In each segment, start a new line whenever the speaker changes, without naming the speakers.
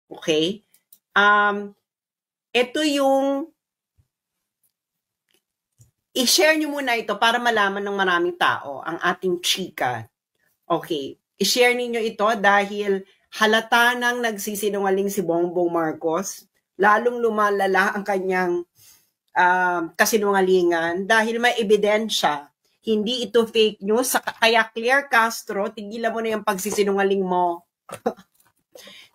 Okay? Ito yung i-share nyo muna ito para malaman ng maraming tao ang ating chika. Okay. I-share ninyo ito dahil halata nang nagsisinungaling si Bongbong Marcos. Lalong lumalala ang kanyang kasinungalingan dahil may ebidensya. Hindi ito fake news. Kaya Claire Castro, tigilan mo na yung pagsisinungaling mo.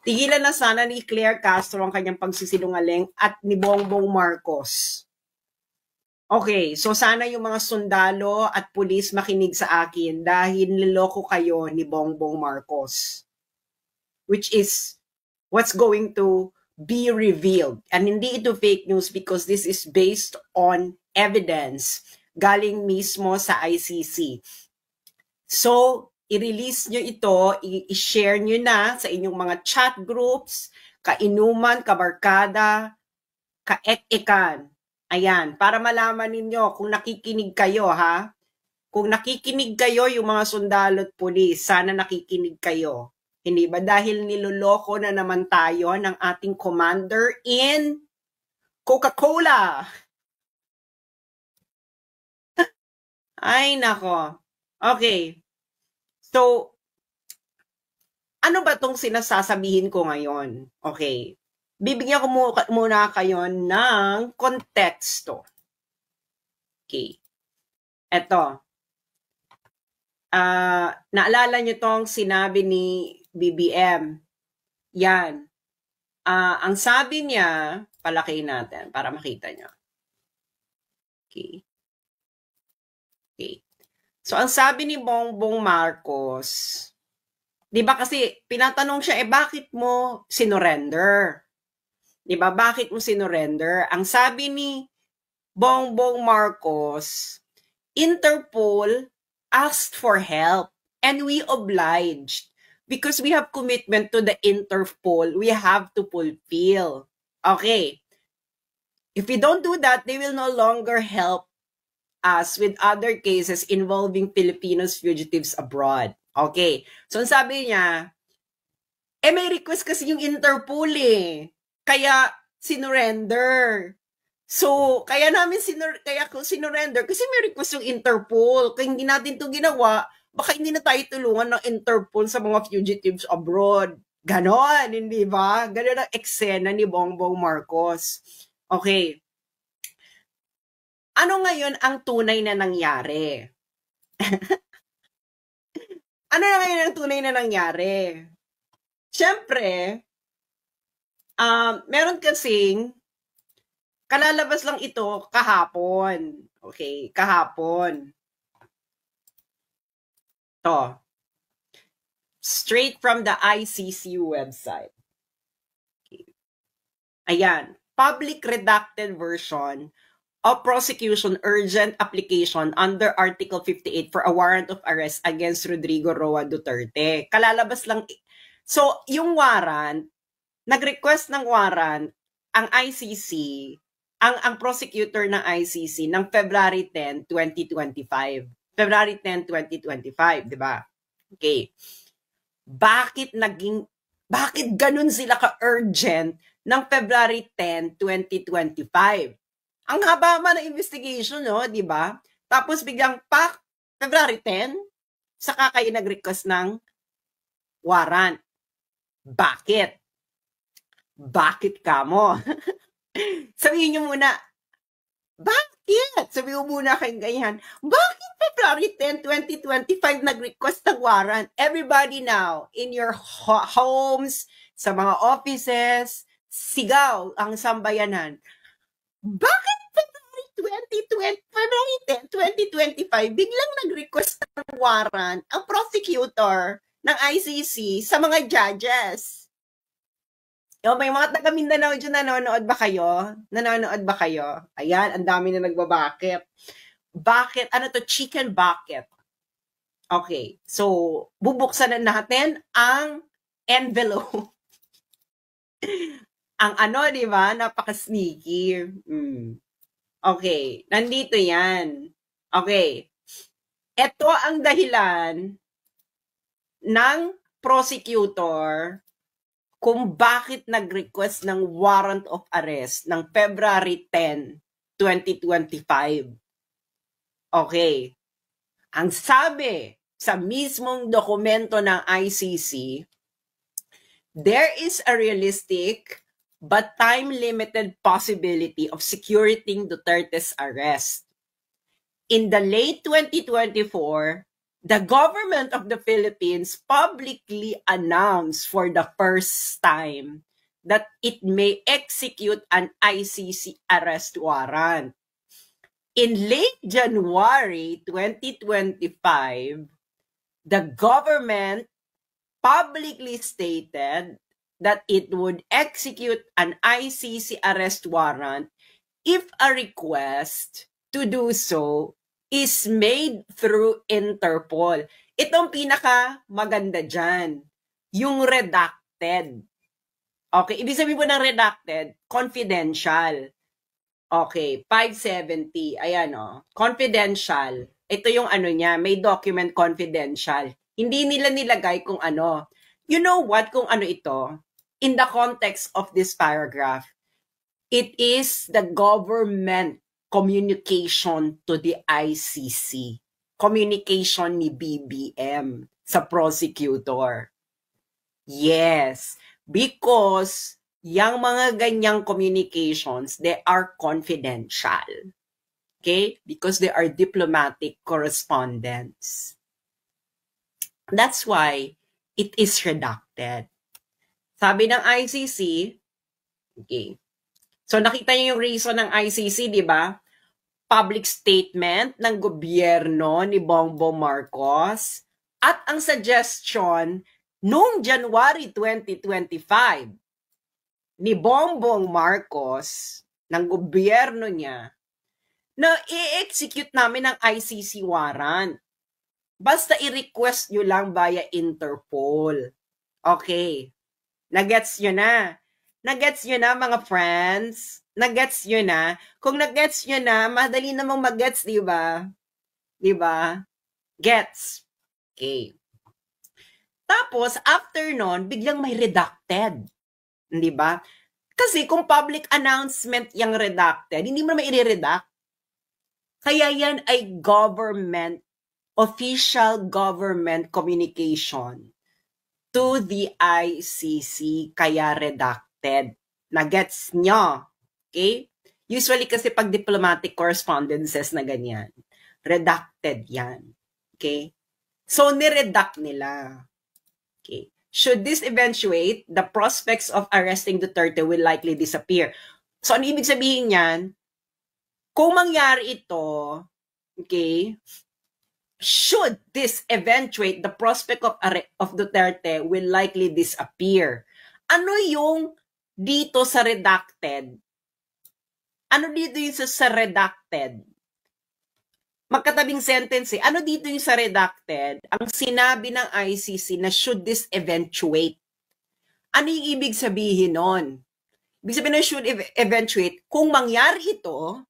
Tigilan na sana ni Claire Castro ang kanyang pagsisinungaling at ni Bongbong Marcos. Okay, so sana yung mga sundalo at pulis makinig sa akin dahil niloko kayo ni Bongbong Marcos. Which is what's going to be revealed. And hindi ito fake news because this is based on evidence galing mismo sa ICC. So, i-release nyo ito, i-share nyo na sa inyong mga chat groups, kainuman, kabarkada, kaek-ekan. Ayan, para malaman ninyo kung nakikinig kayo, ha? Kung nakikinig kayo, yung mga sundalo at pulis, sana nakikinig kayo. Hindi ba? Dahil niloloko na naman tayo ng ating commander in Coca-Cola. Ay, nako. Okay. So, ano ba tong sinasasabihin ko ngayon? Okay. Bibigyan ko muna kayo ng konteksto. Okay. Eto. Naalala nyo tong sinabi ni BBM. Yan. Ang sabi niya, palakihin natin para makita nyo. Okay. Okay. So, ang sabi ni Bongbong Marcos, di ba kasi pinatanong siya, bakit mo sinurrender? Di ba? Bakit mo sinurrender? Ang sabi ni Bongbong Marcos, Interpol asked for help and we obliged because we have commitment to the Interpol. We have to fulfill. Okay. If we don't do that, they will no longer help us with other cases involving Filipinos fugitives abroad. Okay. So, ang sabi niya, may request kasi yung Interpol Kaya, sinurrender. So, kaya sinurrender kasi may request yung Interpol. Kaya hindi natin ito ginawa, baka hindi na tayo tulungan ng Interpol sa mga fugitives abroad. Ganon, hindi ba? Ganon ang eksena ni Bongbong Marcos. Okay. Ano ngayon ang tunay na nangyari? Ano na ngayon ang tunay na nangyari? Siyempre, meron kasing kalalabas lang ito kahapon. Okay, kahapon. To. Straight from the ICC website. Okay. Ayan, public redacted version of prosecution urgent application under Article 58 for a warrant of arrest against Rodrigo Roa Duterte. Kalalabas lang. So, yung warrant, nag-request ng warrant ang ICC, ang prosecutor ng ICC ng February 10, 2025. February 10, 2025, di ba? Okay. Bakit ganun sila ka-urgent ng February 10, 2025? Ang haba ng investigation, no, di ba? Tapos biglang February 10, saka kayo nag-request ng warrant. Bakit? Bakit kamo? Sabihin nyo muna, bakit? Sabihin mo muna kayong ganyan, bakit February 10, 2025 nag-request ng warrant? Everybody now, in your homes, sa mga offices, sigaw ang sambayanan. Bakit February 10, 2025, biglang nag-request ng warrant ang prosecutor ng ICC sa mga judges? May mga taga Mindanao dyan, nanonood ba kayo? Nanonood ba kayo? Ayan, ang dami na nagbabakit. Bakit? Ano to? Chicken bucket. Okay, so bubuksan na natin ang envelope. Ang di ba? Napaka-sneaky. Okay, nandito yan. Okay. Ito ang dahilan ng prosecutor kung bakit nag-request ng warrant of arrest ng February 10, 2025. Okay. Ang sabi sa mismong dokumento ng ICC, there is a realistic but time-limited possibility of securing Duterte's arrest. In the late 2024, the government of the Philippines publicly announced for the first time that it may execute an ICC arrest warrant. In late January 2025, the government publicly stated that it would execute an ICC arrest warrant if a request to do so is made through Interpol. Itong pinaka maganda dyan, yung redacted. Okay, ibig sabihin po ng redacted, confidential. Okay, 570. Ayan confidential. Ito yung ano niya, may document confidential. Hindi nila nilagay kung ano. You know what, kung ano ito? In the context of this paragraph, it is the government communication to the ICC. Communication ni BBM sa prosecutor. Yes, because yung mga ganyang communications, they are confidential. Okay? Because they are diplomatic correspondence. That's why it is redacted. Sabi ng ICC, okay. So nakita niyo yung reason ng ICC, di ba? Public statement ng gobyerno ni Bongbong Marcos at ang suggestion noong January 2025 ni Bongbong Marcos, ng gobyerno niya, na i-execute namin ng ICC warrant. Basta i-request nyo lang via Interpol. Okay. Nagets nyo na. Nagets nyo na, mga friends. Nagets nyo na. Kung nagets nyo na, madali namang magets, di ba? Di ba? Gets. Okay. Tapos, after nun, biglang may redacted. Di ba? Kasi kung public announcement yung redacted, hindi mo naman i-redact. Kaya yan ay official government communication to the ICC, kaya redacted. Nagets nyo? Okay? Usually kasi pag diplomatic correspondences na ganyan, redacted yan. Okay? So, niredact nila. Okay. Should this eventuate, the prospects of arresting Duterte will likely disappear. So, ano ibig sabihin yan? Kung mangyari ito, okay, should this eventuate, the prospect of Duterte will likely disappear. Ano yung dito sa redacted? Ano dito yung sa redacted? Magkatabing sentence eh. Ano dito yung sa redacted? Ang sinabi ng ICC na should this eventuate. Ano yung ibig sabihin nun? Ibig sabihin na should eventuate, kung mangyari ito,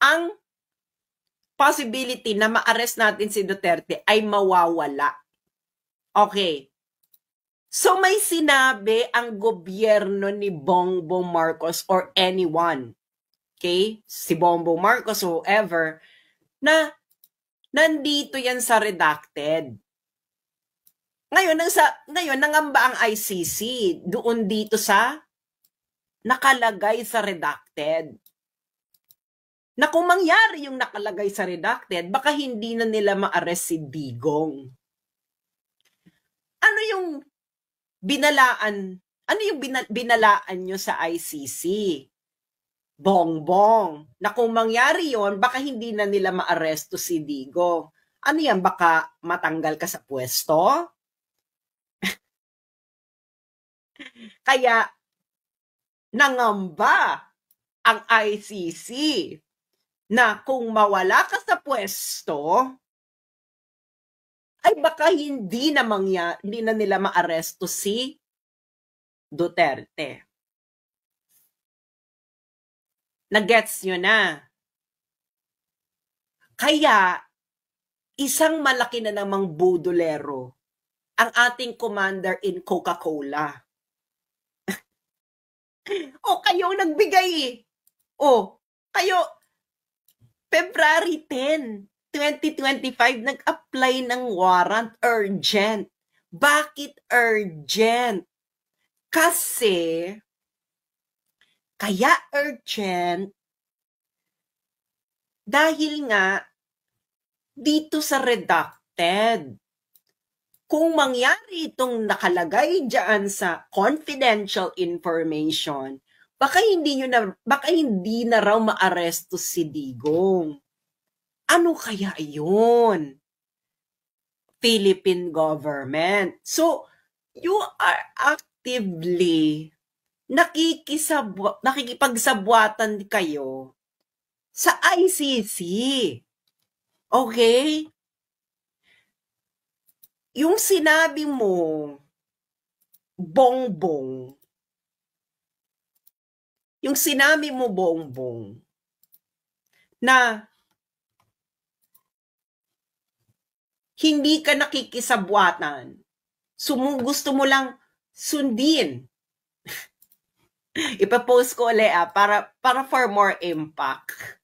ang possibility na ma-arrest natin si Duterte ay mawawala. Okay. So may sinabi ang gobyerno ni Bongbong Marcos or anyone, okay, si Bongbong Marcos or whoever, na nandito yan sa redacted. Ngayon nangamba ang ICC doon dito sa nakalagay sa redacted. Na kung mangyari yung nakalagay sa redacted, baka hindi na nila ma-arrest si Digong. Ano yung binalaan? Ano yung binalaan nyo sa ICC? Bongbong. Na kung mangyari yon, baka hindi na nila ma-arresto si Digong. Ano yan? Baka matanggal ka sa pwesto? Kaya, nangamba ang ICC na kung mawala ka sa pwesto, ay baka hindi na nila maaresto si Duterte. Nagets nyo na. Kaya, isang malaki na namang budolero ang ating commander in Coca-Cola. O, kayo nagbigay eh. O, kayo, February 10, 2025, nag-apply ng warrant urgent. Bakit urgent? Kasi, kaya urgent, dahil nga, dito sa redacted, kung mangyari itong nakalagay dyan sa confidential information, baka hindi na raw maaresto si Digong. Ano kaya yun? Philippine government. So, you are actively nakikipagsabwatan kayo sa ICC. Okay? Yung sinabi mo, Bongbong, na hindi ka nakikisabwatan, gusto mo lang sundin. Ipapost ko ulit para for more impact.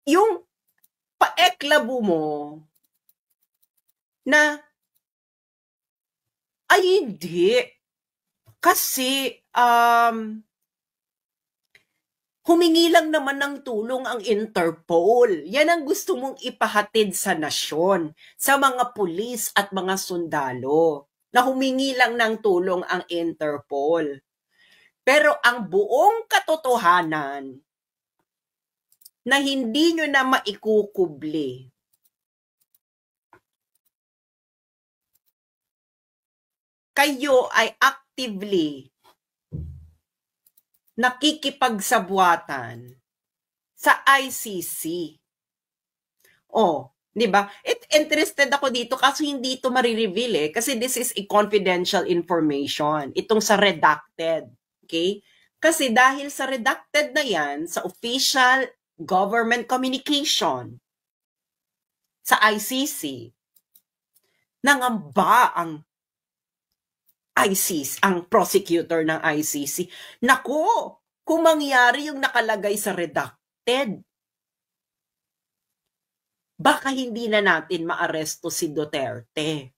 Yung paeklabo mo na ay hindi. Kasi humingi lang naman ng tulong ang Interpol. Yan ang gusto mong ipahatid sa nasyon, sa mga pulis at mga sundalo, na humingi lang ng tulong ang Interpol. Pero ang buong katotohanan na hindi nyo na maikukubli, kayo ay actively nakikipagsabwatan sa ICC. Oh, 'di ba? Interested ako dito kasi hindi ito marireveal kasi this is a confidential information. Itong sa redacted, okay? Kasi dahil sa redacted na 'yan sa official government communication sa ICC, nangamba ang ICC, ang prosecutor ng ICC. Nako, kung mangyari yung nakalagay sa redacted, baka hindi na natin maaresto si Duterte.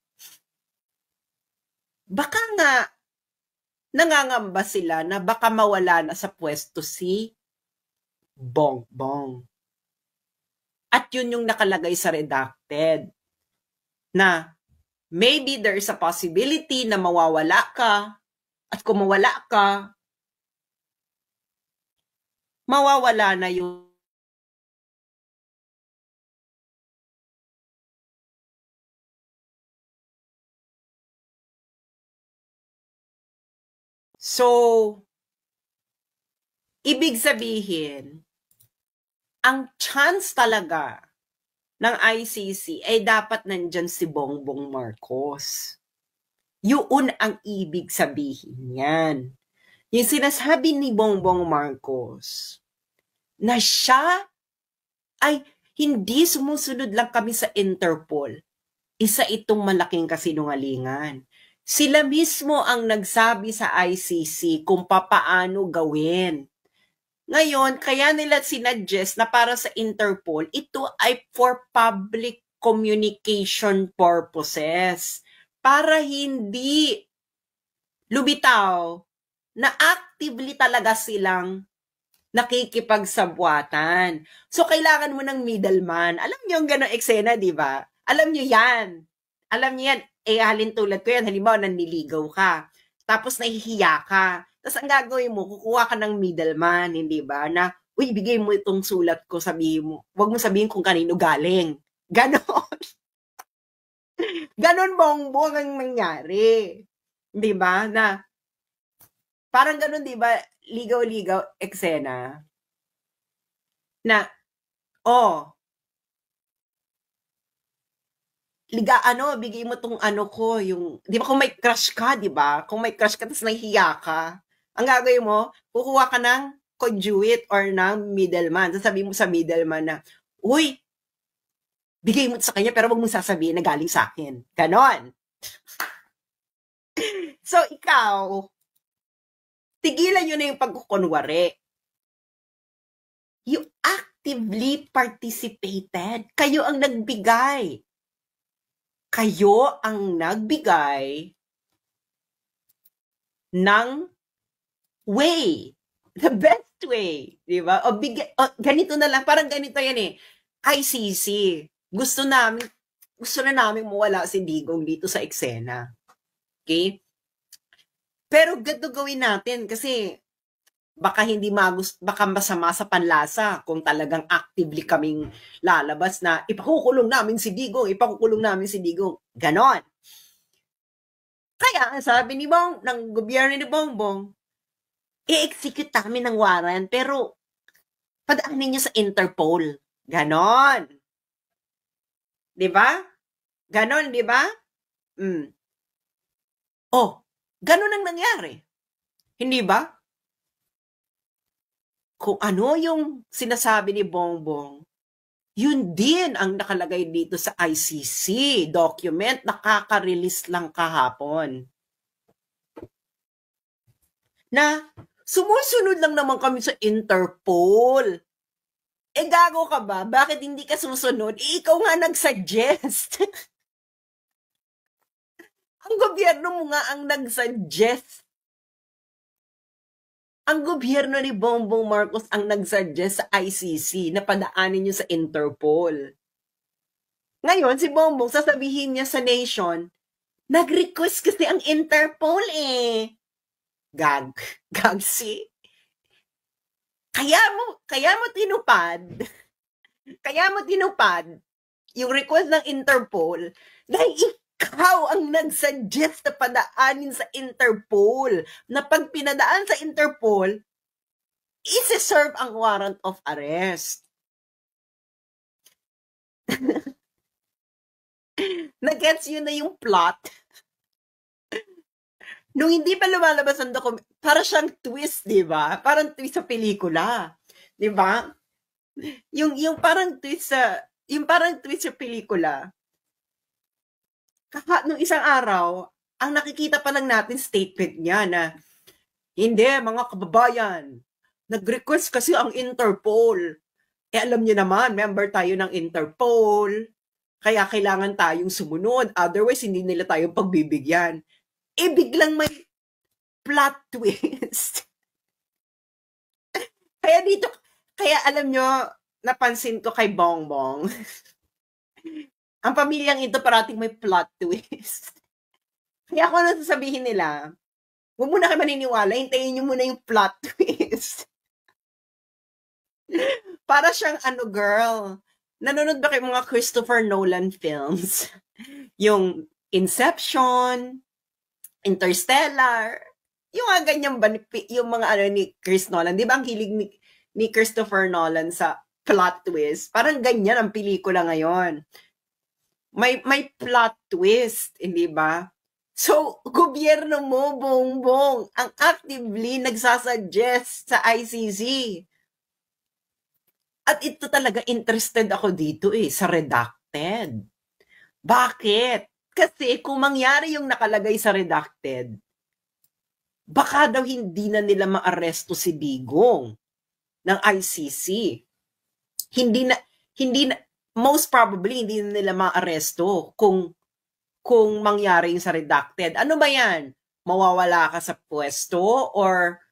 Baka nga, nangangamba sila na baka mawala na sa pwesto si Bongbong. At yun yung nakalagay sa redacted, na maybe there is a possibility na mawawala ka, at kung mawala ka, mawawala na yung So, ibig sabihin, ang chance talaga ng ICC ay dapat nandyan si Bongbong Marcos. Yun ang ibig sabihin yan. Yung sinasabi ni Bongbong Marcos na siya ay hindi sumusunod lang kami sa Interpol. Isa itong malaking kasinungalingan. Sila mismo ang nagsabi sa ICC kung papaano gawin. Ngayon, kaya nila sinuggest na para sa Interpol, ito ay for public communication purposes. Para hindi lumitaw na actively talaga silang nakikipagsabwatan. So, kailangan mo ng middleman. Alam niyo yung gano'ng eksena, di ba? Alam niyo yan. Alam niyo yan. Halin tulad ko yan. Halimbawa, nanliligaw ka. Tapos nahihiya ka. Tapos ang gagawin mo, kukuha ka ng middleman, hindi ba? Na, uy, bigay mo itong sulat ko, sabihin mo. Huwag mo sabihin kung kanino galing. Ganon. Ganon Bongbong ang nangyari. Di ba? Na, parang ganon, di ba? Ligaw-ligaw eksena. Na, bigay mo tong ko, yung, di ba kung may crush ka, di ba? Kung may crush ka, tapos nahihiya ka, ang gagawin mo, kukuha ka ng conduit or ng middleman. Sasabihin mo sa middleman na, uy, bigay mo sa kanya pero wag mong sasabihin na galing sa akin. Ganon. So, ikaw, tigilan nyo na yung pagkukunwari. You actively participated. Kayo ang nagbigay. Kayo ang nagbigay ng way. The best way. Diba? O ganito na lang. Parang ganito yan eh. ICC. Gusto na namin mawala si Digong dito sa eksena. Okay? Pero ganito gawin natin kasi baka baka masama sa panlasa kung talagang actively kaming lalabas na ipakukulong namin si Digong. Ganon. Kaya, sabi ng gobyerno ni Bongbong, i-execute namin ng warrant, pero padaanin niyo sa Interpol. Ganon. Diba? Ganon, diba? Oh, ganon ang nangyari. Hindi ba? Kung ano yung sinasabi ni Bongbong, yun din ang nakalagay dito sa ICC document na kaka-release lang kahapon. Na sumusunod lang naman kami sa Interpol. Gago ka ba? Bakit hindi ka susunod? Ikaw nga nag-suggest. Ang gobyerno mo nga ang nag-suggest. Ang gobyerno ni Bongbong Marcos ang nag-suggest sa ICC na padaanin niyo sa Interpol. Ngayon, si Bongbong, sasabihin niya sa nation, nag-request kasi ang Interpol eh. Gag si. Kaya mo tinupad yung request ng Interpol dahil ikaw ang nag-suggest na padaanin sa Interpol na pag pinadaan sa Interpol, isi-serve ang warrant of arrest. Nag-gets yun na yung plot? Nung hindi pa lumalabas ang document, para siyang twist, di ba? Parang twist sa pelikula. Di ba? Yung parang twist sa pelikula. Nung isang araw, ang nakikita pa lang natin statement niya na, hindi, mga kababayan, nag-request kasi ang Interpol. Alam niyo naman, member tayo ng Interpol, kaya kailangan tayong sumunod. Otherwise, hindi nila tayo pagbibigyan. Biglang may plot twist. Kaya alam nyo, napansin ko kay Bongbong, ang pamilyang ito parating may plot twist. Kaya ako nasasabihin nila, huwag mo na kayo maniniwala, hintayin nyo muna yung plot twist. Para siyang girl, nanonood ba kayo mga Christopher Nolan films? Yung Inception, Interstellar, yung mga ganyan ba, yung mga ni Chris Nolan, di ba ang hilig ni Christopher Nolan sa plot twist? Parang ganyan ang pelikula ngayon. May plot twist, hindi ba? So, gobyerno mo, Bongbong, ang actively nagsasuggest sa ICC. At ito talaga interested ako dito sa redacted. Bakit? Kasi kung mangyari yung nakalagay sa redacted, baka daw hindi na nila maaresto si Digong ng ICC. Hindi na, most probably hindi na nila maaresto kung mangyari yung sa redacted. Ano ba yan? Mawawala ka sa pwesto or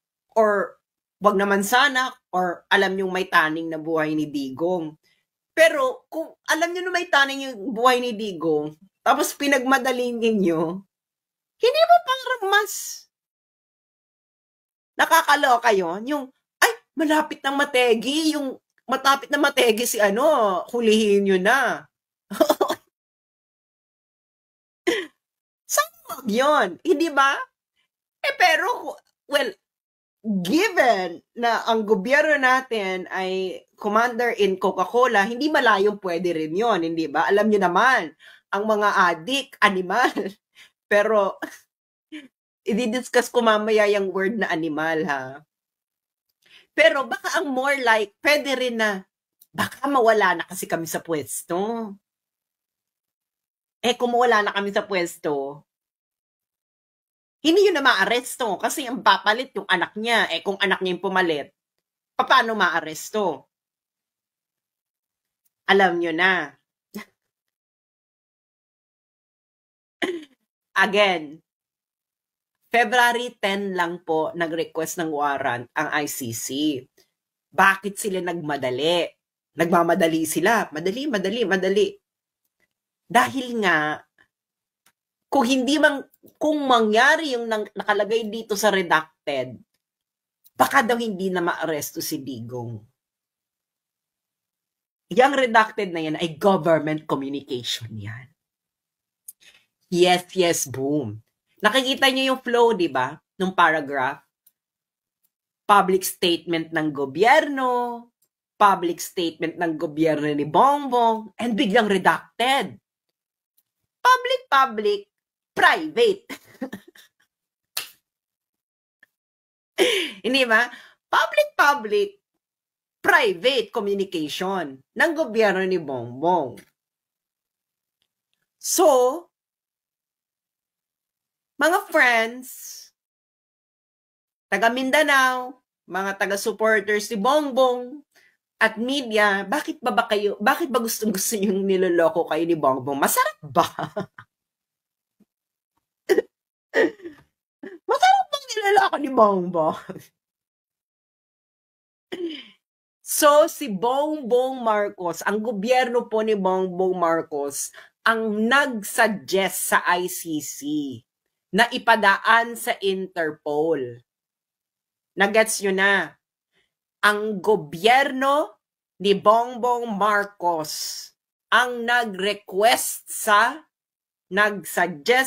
wag naman sana, or alam yung may taning na buhay ni Digong. Pero kung alam nyo na may taning yung buhay ni Digong, tapos pinagmadaling ninyo, hindi mo parang mas nakakaloka yun? Yung, malapit ng mategi, si hulihin nyo na. Saan yun? Hindi ba? Pero, well, given na ang gobyerno natin ay commander in Coca-Cola, hindi malayong pwede rin yun, hindi ba? Alam nyo naman, ang mga adik, animal. Pero, i-discuss ko mamaya yung word na animal, ha? Pero baka ang more like, pwede rin na, baka mawala na kasi kami sa pwesto. Kung wala na kami sa pwesto, hindi yun na maaresto kasi ang papalit yung anak niya. Kung anak niya yung pumalit, paano maaresto? Alam nyo na. Again, February 10 lang po nag-request ng warrant ang ICC. Bakit sila nagmadali? Nagmamadali sila. Madali. Dahil nga, kung mangyari yung nakalagay dito sa redacted, baka daw hindi na maaresto si Digong. Yung redacted na yan ay government communication yan. Yes, boom. Nakikita niyo yung flow, di ba? Nung paragraph. Public statement ng gobyerno, public statement ng gobyerno ni Bongbong, and biglang redacted. Public, private. Hindi ba? Public, private communication ng gobyerno ni Bongbong. So, mga friends, taga Mindanao, mga taga-supporters ni Bongbong, at media, bakit ba gusto yung niloloko kayo ni Bongbong? Masarap ba? Masarap bang niloloko ni Bongbong? So, si Bongbong Marcos, ang gobyerno po ni Bongbong Marcos, ang nag-suggest sa ICC na ipadaan sa Interpol. Nagets nyo na? Ang gobyerno ni Bongbong Marcos ang nag-suggest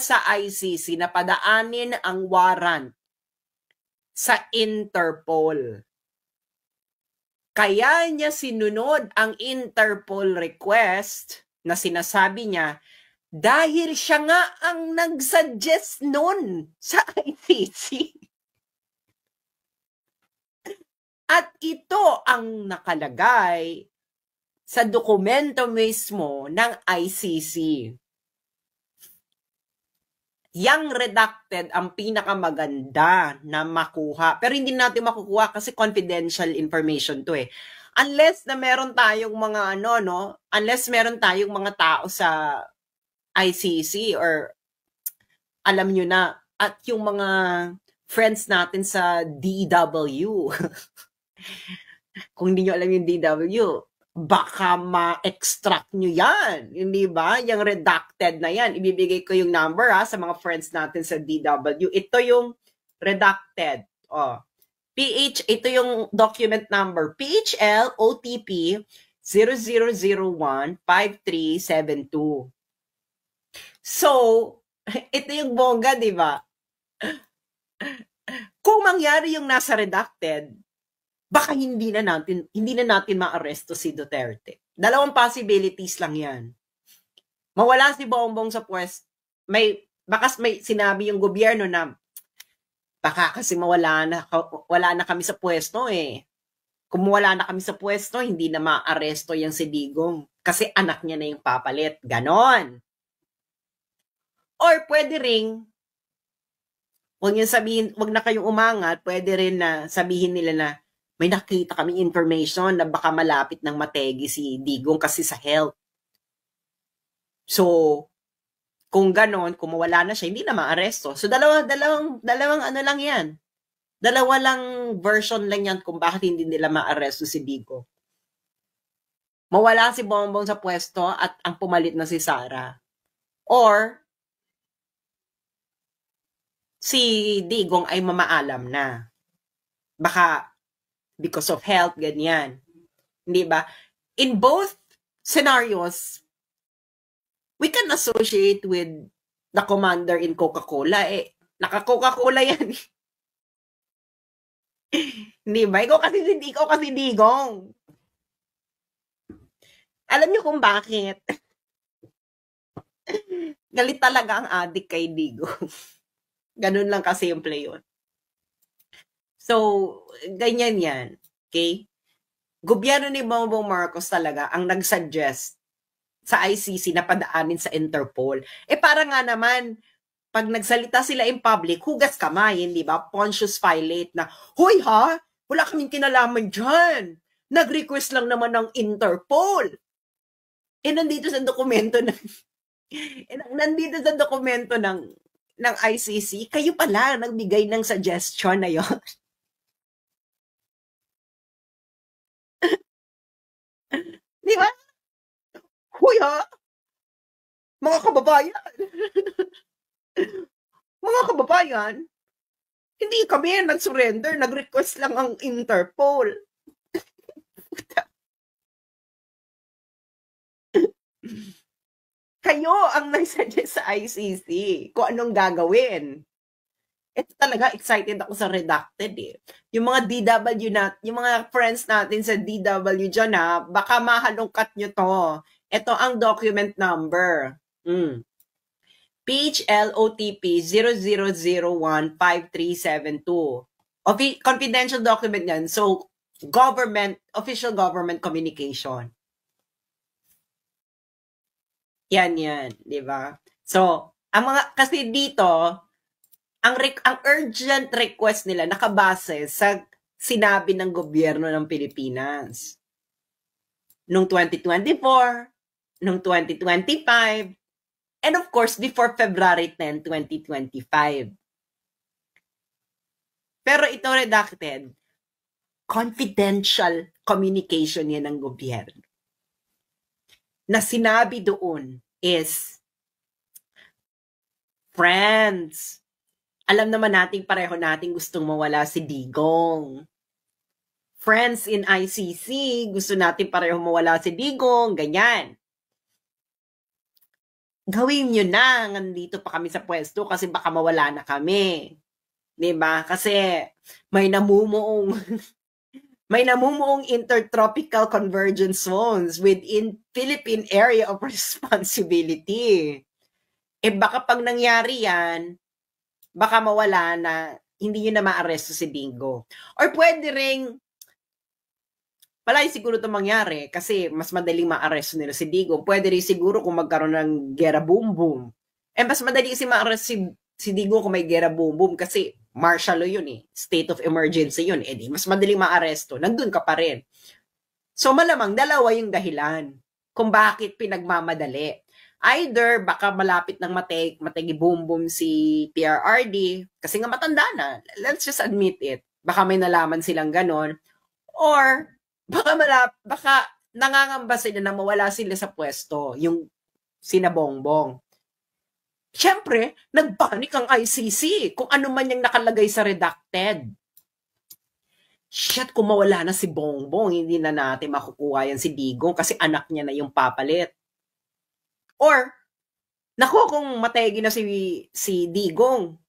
sa ICC na padaanin ang warrant sa Interpol. Kaya niya sinunod ang Interpol request na sinasabi niya dahil siya nga ang nag-suggest nun sa ICC. At ito ang nakalagay sa dokumento mismo ng ICC. Yang redacted ang pinakamaganda na makuha. Pero hindi natin makukuha kasi confidential information to eh. Unless na meron tayong mga unless meron tayong mga tao sa ICC or alam nyo na, at yung mga friends natin sa DW. Kung hindi nyo alam yung DW, baka ma-extract nyo yan. Hindi ba? Yung redacted na yan. Ibibigay ko yung number sa mga friends natin sa DW. Ito yung redacted. Ito yung document number. PHL OTP 00015372. So, ito yung bongga, di ba? Kung mangyari yung nasa redacted, baka hindi na natin maaresto si Duterte. Dalawang possibilities lang yan. Mawala si Bongbong sa pwesto. Baka may sinabi yung gobyerno na baka kasi wala na kami sa pwesto eh. Kung wala na kami sa pwesto, hindi na maaresto yung si Digong. Kasi anak niya na yung papalit. Ganon. Or pwede ring, wag na kayong umangat, pwede rin na sabihin nila na may nakita kami information na baka malapit ng mategi si Digong kasi sa health. So, kung ganon, kung mawala na siya, hindi na maaresto. So, dalawang lang yan. Dalawa lang version lang yan kung bakit hindi nila maaresto si Digong. Mawala si Bongbong sa pwesto at ang pumalit na si Sara. Or, si Digong ay mamaalam na. Baka because of health, ganyan. Hindi ba? In both scenarios, we can associate with the commander in Coca-Cola. Naka-Coca-Cola yan. Hindi ba? Ikaw kasi Digong. Alam niyo kung bakit? Galit talaga ang adik kay Digong. Ganun lang kasimple yun. So, ganyan yan. Okay? Gobyerno ni Bongbong Marcos talaga ang nag-suggest sa ICC na padaanin sa Interpol. Para nga naman, pag nagsalita sila in public, hugas kamay, hindi ba? Pontius Pilate na, hoy ha, wala kaming kinalaman dyan. Nag-request lang naman ng Interpol. Nandito sa dokumento ng ICC, kayo pala nagbigay ng suggestion na yon. Di ba? Hoy ha, mga kababayan. Mga kababayan, hindi kami nag-surrender, nag-request lang ang Interpol. Kayo ang nag-suggest sa ICC kung anong gagawin. Ito talaga, excited ako sa redacted eh. Yung mga DW yung mga friends natin sa DW dyan baka mahalongkat nyo to. Ito ang document number. Page LOTP 00015372. Confidential document yan. So, official government communication. Yan, di ba? So, kasi dito, ang urgent request nila nakabase sa sinabi ng gobyerno ng Pilipinas. Noong 2024, noong 2025, and of course, before February 10, 2025. Pero ito redacted, confidential communication yan ng gobyerno. Na sinabi doon is, friends, alam naman nating pareho nating gustong mawala si Digong. Friends in ICC, gusto natin pareho mawala si Digong, ganyan. Gawin nyo na, nandito pa kami sa pwesto kasi baka mawala na kami. Diba? Kasi may namumuong intertropical convergence zones within Philippine Area of Responsibility. Baka pag nangyari yan, baka mawala na, hindi nyo na maaresto si Digong. Or pwede ring, palagi siguro ito mangyari kasi mas madaling maaresto nila si Digong. Pwede rin siguro kung magkaroon ng gera boom boom. Mas madali kasi maaresto si Digong kung may gera boom boom kasi martial law yun State of emergency yun. Di mas madaling maaresto. Nandun ka pa rin. So malamang dalawa yung dahilan kung bakit pinagmamadali. Either baka malapit ng mategi boom boom si PRRD kasi nga matanda na. Let's just admit it. Baka may nalaman silang ganon. Or baka nangangamba sila na mawala sila sa pwesto, yung sina Bongbong. Siyempre, nagpanik ang ICC kung ano man yung nakalagay sa redacted. Shit, kung mawala na si Bongbong, hindi na natin makukuha yan si Digong kasi anak niya na yung papalit. Or, naku, kung mategi na si Digong,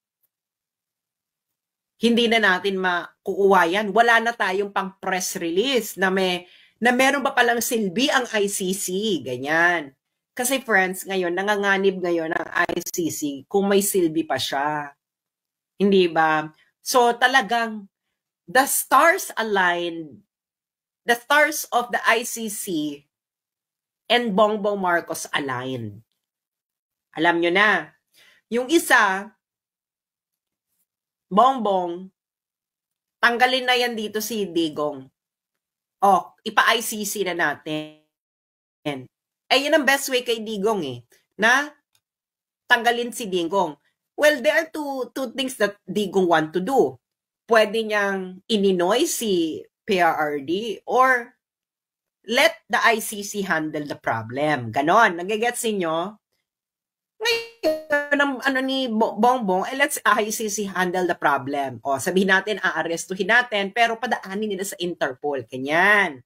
hindi na natin makukuha yan. Wala na tayong pang press release na meron pa palang silbi ang ICC. Ganyan. Kasi friends, ngayon, nanganganib ngayon ang ICC kung may silbi pa siya. Hindi ba? So talagang the stars aligned, the stars of the ICC and Bongbong Marcos aligned. Alam nyo na, yung isa, Bongbong, tanggalin na yan dito si Digong. Ipa-ICC na natin. Yun ang best way kay Digong na tanggalin si Digong. Well, there are two things that Digong want to do. Pwede niyang ininoy si PRRD or let the ICC handle the problem. Ganon. Nagigets ninyo? Ngayon, ni Bongbong, let's ICC handle the problem. Sabihin natin, aarestuhin natin, pero padaanin nila sa Interpol. Ganyan.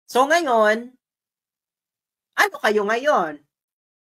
So ngayon, ano kayo ngayon?